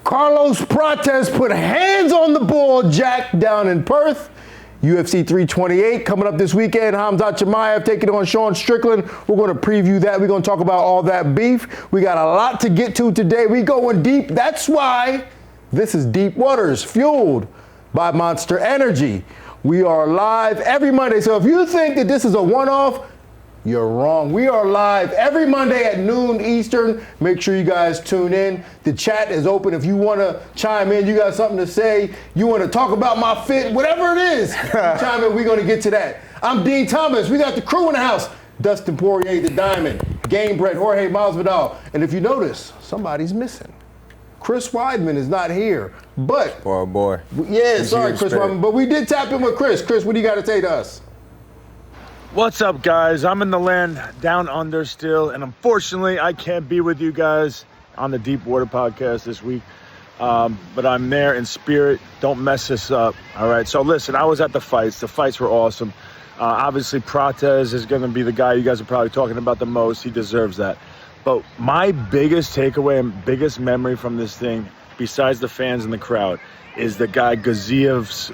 Carlos Prates put hands on the ball Jack down in Perth. UFC 328 coming up this weekend. Khamzat Chimaev taking on Sean Strickland. We're going to preview that. We're going to talk about all that beef. We got a lot to get to today. We going deep. That's why this is Deep Waters, fueled by Monster Energy. We are live every Monday. So if you think that this is a one-off, you're wrong. We are live every Monday at noon Eastern. Make sure you guys tune in. The chat is open. If you want to chime in, you got something to say, you want to talk about my fit, whatever it is, chime in. We're going to get to that. I'm Dean Thomas. We got the crew in the house. Dustin Poirier, the Diamond, Gamebred, Jorge Masvidal. And if you notice, somebody's missing. Chris Weidman is not here, but... Poor boy. Yeah, sorry, Chris Weidman. But we did tap in with Chris. Chris, what do you got to say to us? What's up, guys? I'm in the land down under still, and unfortunately, I can't be with you guys on the Deep Water podcast this week, but I'm there in spirit. Don't mess this up, all right? So listen, I was at the fights. The fights were awesome. Obviously, Prates is going to be the guy you guys are probably talking about the most. He deserves that. But my biggest takeaway and biggest memory from this thing, besides the fans and the crowd, is the guy Gaziev's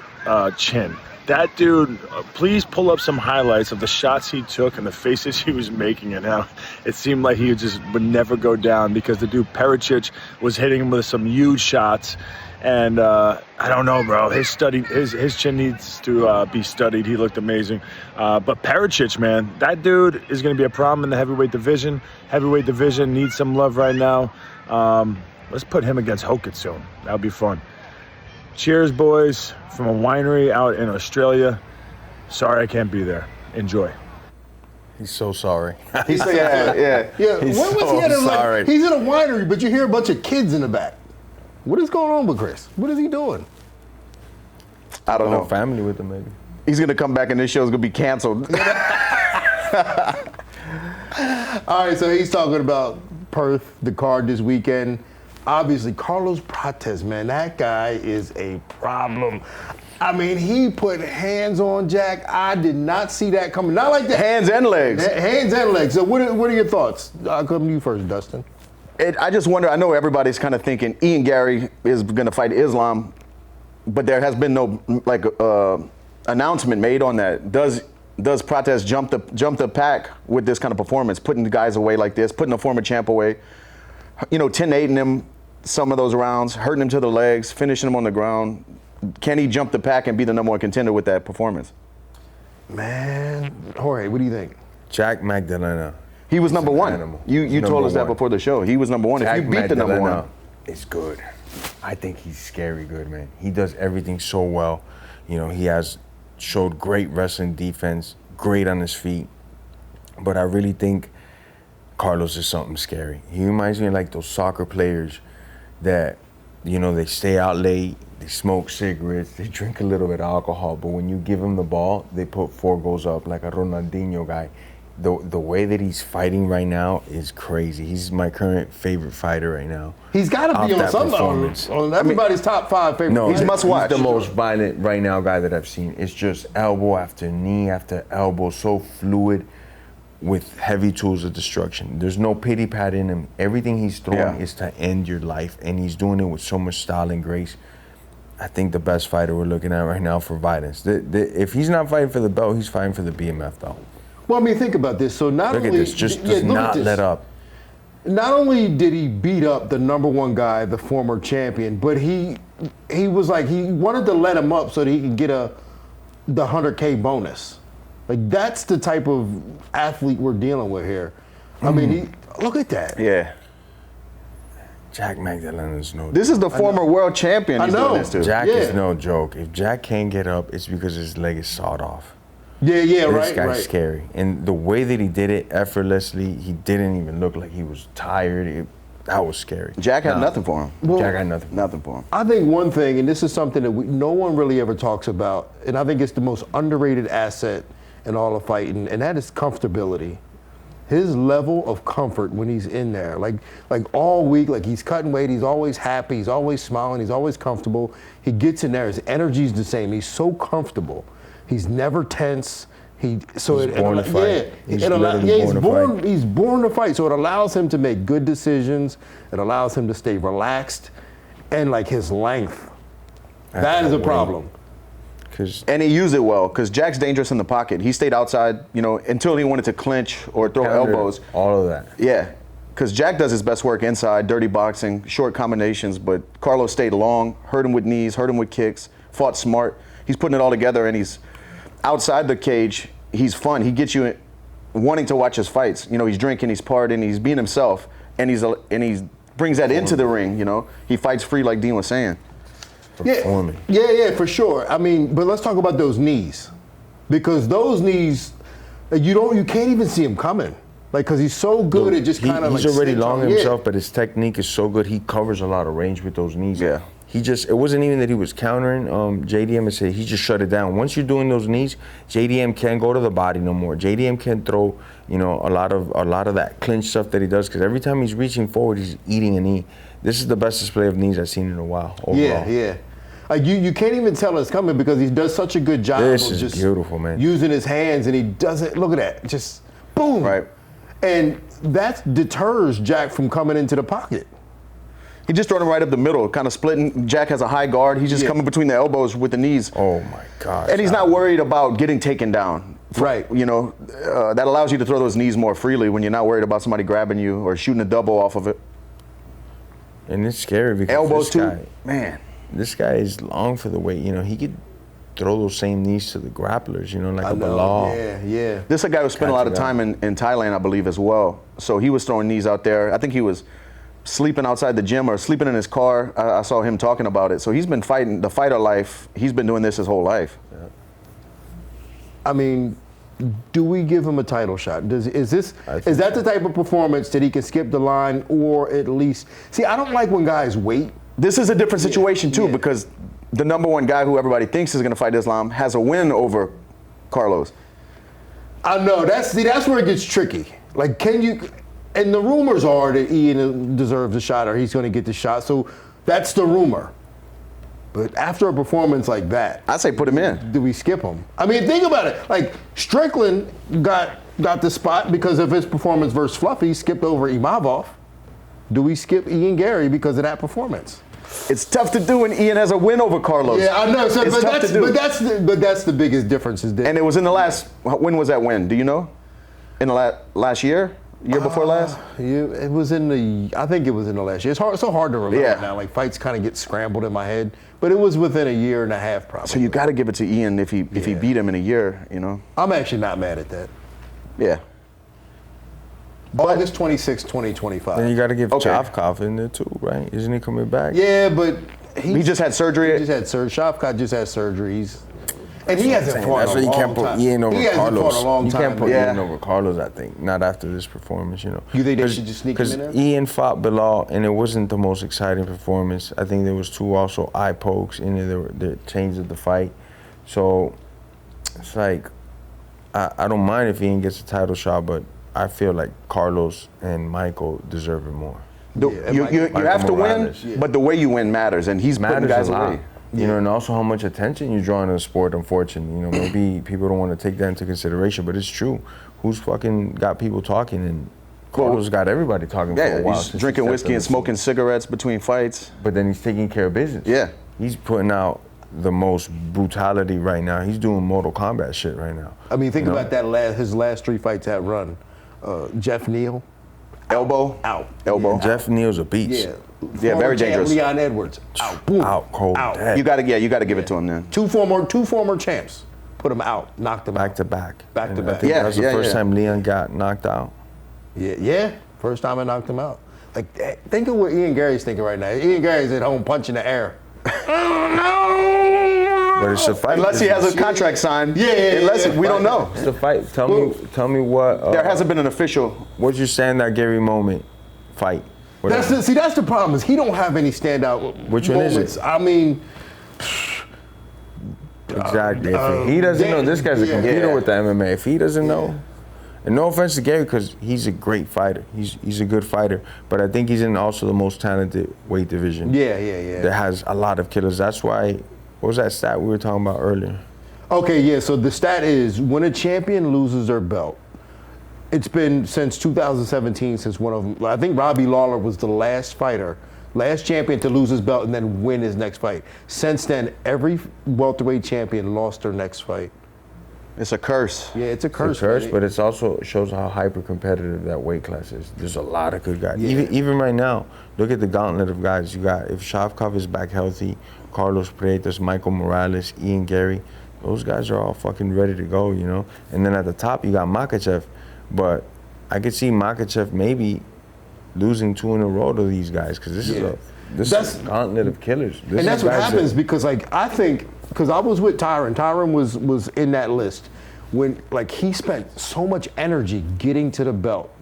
chin. That dude, please pull up some highlights of the shots he took and the faces he was making and how it seemed like he just would never go down because the dude Prates was hitting him with some huge shots. And I don't know, bro. His chin needs to be studied. He looked amazing. But Prates, man, that dude is going to be a problem in the heavyweight division. Heavyweight division needs some love right now. Let's put him against Hokitt soon. That would be fun. Cheers, boys, from a winery out in Australia. Sorry I can't be there. Enjoy. He's so sorry. He's yeah. He's sorry. He's in a winery, but you hear a bunch of kids in the back. What is going on with Chris? What is he doing? I don't know. Family with him, maybe. He's going to come back and this show's going to be canceled. All right, so he's talking about Perth, the card this weekend. Obviously, Carlos Prates, man, that guy is a problem. I mean, he put hands on Jack. I did not see that coming. Not like that. Hands and legs. Hands and legs. So what are your thoughts? I'll come to you first, Dustin. I just wonder, I know everybody's kind of thinking Ian Gary is going to fight Islam, but there has been no announcement made on that. Does Prates jump the pack with this kind of performance, putting the guys away like this, putting a former champ away, 10-8 him some of those rounds, hurting him to the legs, finishing him on the ground? Can he jump the pack and be the number one contender with that performance? Man, Jorge, what do you think? Jack Magdalena. He was number one. Animal. You told us that before the show. He was number one. Jack if you beat the number one. It's good. I think he's scary good, man. He does everything so well. He has showed great wrestling defense, great on his feet. But I really think Carlos is something scary. He reminds me of like those soccer players that, they stay out late, they smoke cigarettes, they drink a little bit of alcohol, but when you give them the ball, they put 4 goals up, like a Ronaldinho guy. The way that he's fighting right now is crazy. He's my current favorite fighter right now. He's got to be on something, on everybody's top 5 favorite. No, he's must watch. He's the most violent right now guy that I've seen. It's just elbow after knee after elbow, so fluid, with heavy tools of destruction. There's no pity pat in him. Everything he's throwing is to end your life, and he's doing it with so much style and grace. I think the best fighter we're looking at right now for violence. If he's not fighting for the belt, he's fighting for the BMF though. Well, I mean, think about this. So not look only... Look at this. Just does not let up. Not only did he beat up the number one guy, the former champion, but he was like, he wanted to let him up so that he could get the 100K bonus. Like, that's the type of athlete we're dealing with here. I mean, look at that. Yeah. Jack Magdalena is no joke. This is the former world champion he's doing this to. Jack is no joke. If Jack can't get up, it's because his leg is sawed off. Yeah, right. This guy's scary. And the way that he did it effortlessly, he didn't even look like he was tired. That was scary. Jack had nothing for him. Well, Jack had nothing. Nothing for him. I think one thing, and this is something that no one really ever talks about, and I think it's the most underrated asset in all of fighting, and that is comfortability. His level of comfort when he's in there, like all week, like he's cutting weight, he's always happy, he's always smiling, he's always comfortable. He gets in there, his energy's the same. He's so comfortable. He's never tense. He's born to fight. He's born to fight. So it allows him to make good decisions. It allows him to stay relaxed. and like his length. That is a problem. And he used it well because Jack's dangerous in the pocket. He stayed outside, until he wanted to clinch or throw elbows. All of that. Yeah, because Jack does his best work inside, dirty boxing, short combinations, but Carlos stayed long, hurt him with knees, hurt him with kicks, fought smart. He's putting it all together, and he's outside the cage. He's fun. He gets you wanting to watch his fights. He's drinking, he's partying, he's being himself, and he brings that into the ring. He fights free, like Dean was saying. Performing. Yeah, for sure. I mean, but let's talk about those knees, because those knees, you can't even see him coming, because he's so good at just kind of like. He's already long himself, but his technique is so good. He covers a lot of range with those knees. Yeah. It wasn't even that he was countering JDM. Said he just shut it down. Once you're doing those knees, JDM can't go to the body no more. JDM can't throw, a lot of that clinch stuff that he does, because every time he's reaching forward, he's eating a knee. This is the best display of knees I've seen in a while. Overall. Yeah. You can't even tell it's coming because he does such a good job of just beautiful, man. using his hands, and he doesn't, look at that, just boom. Right. And that deters Jack from coming into the pocket. He just throwing him right up the middle, kind of splitting. Jack has a high guard. He's just coming between the elbows with the knees. Oh, my God. And he's not worried about getting taken down. Right. That allows you to throw those knees more freely when you're not worried about somebody grabbing you or shooting a double off of it. And it's scary because elbows too, man. This guy is long for the weight. He could throw those same knees to the grapplers, like a Bilal. Yeah. This is a guy who spent a lot of time in Thailand, I believe, as well. So he was throwing knees out there. I think he was sleeping outside the gym or sleeping in his car. I saw him talking about it. So he's been fighting the fighter life. He's been doing this his whole life. Yeah. I mean, do we give him a title shot? Is that the type of performance that he can skip the line, or at least see? I don't like when guys wait. This is a different situation too, because the number one guy who everybody thinks is going to fight Islam has a win over Carlos. I know that's where it gets tricky. Like, can you? And the rumors are that Ian deserves a shot, or he's going to get the shot. So that's the rumor. But after a performance like that, I say put him in. Do we skip him? I mean, think about it. Like, Strickland got the spot because of his performance versus Fluffy, skipped over Imavov. Do we skip Ian Gary because of that performance? It's tough to do when Ian has a win over Carlos. Yeah, I know. So, it's tough to do. But that's the biggest difference. Is that, and it was in the last. When was that win? Do you know? In the last year? Year before last? It was I think it was in the last year. It's so hard to remember now. Like, fights kind of get scrambled in my head. But it was within a year and a half, probably. So you got to give it to Ian if he beat him in a year, I'm actually not mad at that. Yeah. August 26, 2025. Then you got to give Shavkat in there too, right? Isn't he coming back? Yeah, but he just had surgery. He just had surgery. Shavkat just had surgery. And he hasn't fought in a long time. That's why you can't put Ian over Carlos. He hasn't fought in a long you time. can't put Ian over Carlos, I think. Not after this performance, You think they should just sneak him in there? Because Ian fought Bilal, and it wasn't the most exciting performance. I think there was two also eye pokes in there that changed the fight. So it's like, I don't mind if Ian gets a title shot, but I feel like Carlos and Michael deserve it more. You have to win, but the way you win matters, and he's putting guys away. And also how much attention you draw in the sport, unfortunately. Maybe people don't want to take that into consideration, but it's true. Who's fucking got people talking? And Carlos got everybody talking for a while. He's drinking whiskey and smoking cigarettes between fights. But then he's taking care of business. Yeah. He's putting out the most brutality right now. He's doing Mortal Kombat shit right now. I mean, think about that his last 3 fights that run. Jeff Neal. Elbow. Out. Elbow. Jeff Neal's a beast. Yeah, very dangerous. Leon Edwards. Out. Boom. Out. Cold. Out. Dead. You got to give it to him then. Two former champs. Put him out. Knocked him out. Back to back. Back to I back. think that was the first time Leon got knocked out. Yeah. First time I knocked him out. Like, think of what Ian Gary's thinking right now. Ian Gary's at home punching the air. But it's a fight. Unless he has a contract signed. Unless we don't know. It's a fight. Tell me what. There hasn't been an official. What's your standout Gary moment fight? That's the problem is he don't have any standout. Which one is it? I mean. Exactly. If he doesn't know, this guy's a computer with the MMA. If he doesn't know, and no offense to Gary, because he's a great fighter. He's a good fighter, but I think he's in also the most talented weight division. Yeah. That has a lot of killers. That's why. What was that stat we were talking about earlier? Okay, so the stat is when a champion loses their belt, it's been since 2017 since one of them. I think Robbie Lawler was the last fighter Last champion to lose his belt and then win his next fight. Since then, every welterweight champion lost their next fight. It's a curse. Yeah, it's a curse. It's a curse, but it's also shows how hyper competitive that weight class is. There's a lot of good guys. Yeah. Even right now, look at the gauntlet of guys. You got, if Shavkov is back healthy, Carlos Prates, Michael Morales, Ian Gary, those guys are all fucking ready to go, you know? And then at the top, you got Makhachev. But I could see Makhachev maybe losing 2 in a row to these guys, because this is a gauntlet of killers. And that's what happens because, like, I think, because I was with Tyron. Tyron was in that list when, like, he spent so much energy getting to the belt.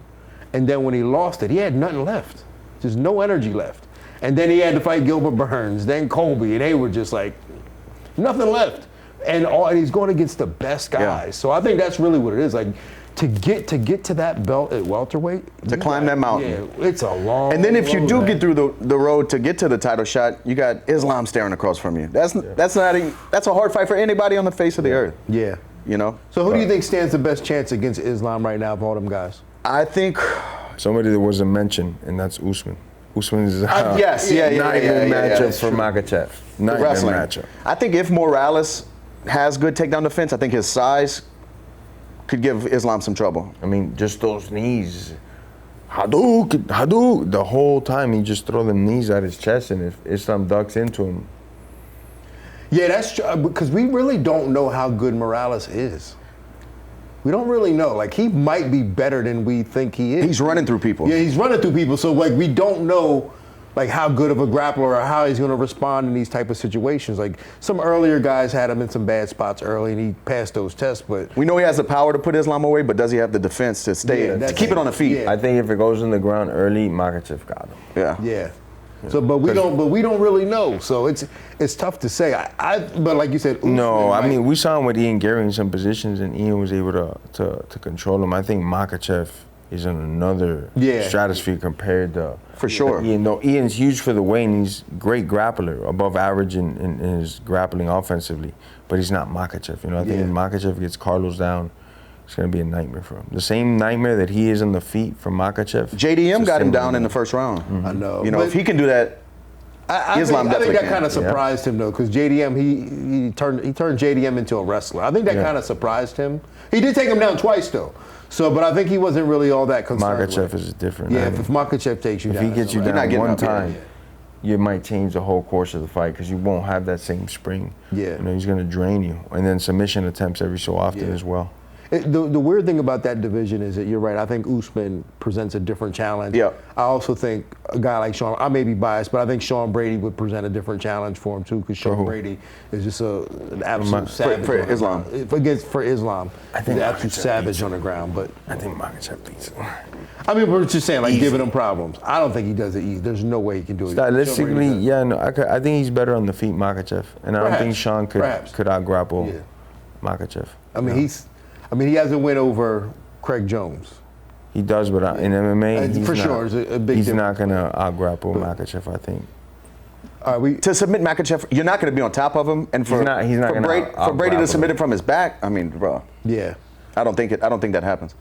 And then when he lost it, he had nothing left. Just no energy left. And then he had to fight Gilbert Burns, then Colby, and they were just like, nothing left. And he's going against the best guys. Yeah. So I think that's really what it is. Like, to get to that belt at welterweight, To climb that mountain. Yeah, it's a long. And then if you road, do man. get through the road to get to the title shot, you got Islam staring across from you. That's a hard fight for anybody on the face of the earth. Yeah. You know? So who do you think stands the best chance against Islam right now of all them guys? I think Somebody that wasn't mentioned, and that's Usman. Usman's yes, nightmare matchup that's for true. Makhachev. Nightmare Wrestling. matchup. I think if Morales has good takedown defense, I think his size could give Islam some trouble. I mean, just those knees. Hadouken. The whole time he just throw them knees at his chest, and if Islam ducks into him. Yeah, that's true, because we really don't know how good Morales is. We don't really know. Like, he might be better than we think he is. He's running through people. Yeah, he's running through people. So, like, we don't know, like, how good of a grappler or how he's going to respond in these type of situations. Like, some earlier guys had him in some bad spots early, and he passed those tests. But We know he has the power to put Islam away, but does he have the defense to stay, Yeah, to that's keep it it. on the feet? Yeah. I think if it goes in the ground early, Makhachev got him. Yeah. yeah. So, but we don't really know. So it's tough to say. But like you said, No, Usman I mean, we saw him with Ian Gary in some positions, and Ian was able to control him. I think Makhachev is in another stratosphere compared to For sure. Ian. No, Ian's huge for the weight, and he's a great grappler, above average in his grappling offensively. But he's not Makhachev. You know, I think if Makhachev gets Carlos down, it's going to be a nightmare for him. The same nightmare that he is on the feet from Makhachev. JDM got him down in the first round. I know. You know, But if he can do that, Islam I think definitely that can. kind of surprised him though, because JDM he turned JDM into a wrestler. I think that kind of surprised him. He did take him down twice though. So, but I think he wasn't really all that concerned. Makhachev is different. Yeah, I mean, if Makhachev takes you if down, he gets you it's all right. down one up, yeah. time, you might change the whole course of the fight because you won't have that same spring. Yeah. You know, he's going to drain you. And then submission attempts every so often as well. The weird thing about that division is that you're right. I think Usman presents a different challenge. Yeah. I also think a guy like Sean, I may be biased, but I think Sean Brady would present a different challenge for him too, because Sean who? Brady is just an absolute savage. for on the Islam. ground. For Islam. I think He's an absolute Makhachev savage beats him. on the ground. But I think Makhachev beats him. I mean, we're just saying, like, giving him problems. I don't think he does it easy. There's no way he can do it. Stylistically, yeah, no, I think he's better on the feet, Makhachev. And I don't think Sean could out-grapple Makhachev. I mean, he hasn't win over Craig Jones. He does, but in MMA, he's for not, sure, it's a big he's difference. not going to out-grapple Makhachev, I think. To submit Makhachev, you're not going to be on top of him, and for He's not gonna Brady to out-grapple submit him. it from his back, I mean, bro. Yeah. I don't think that happens.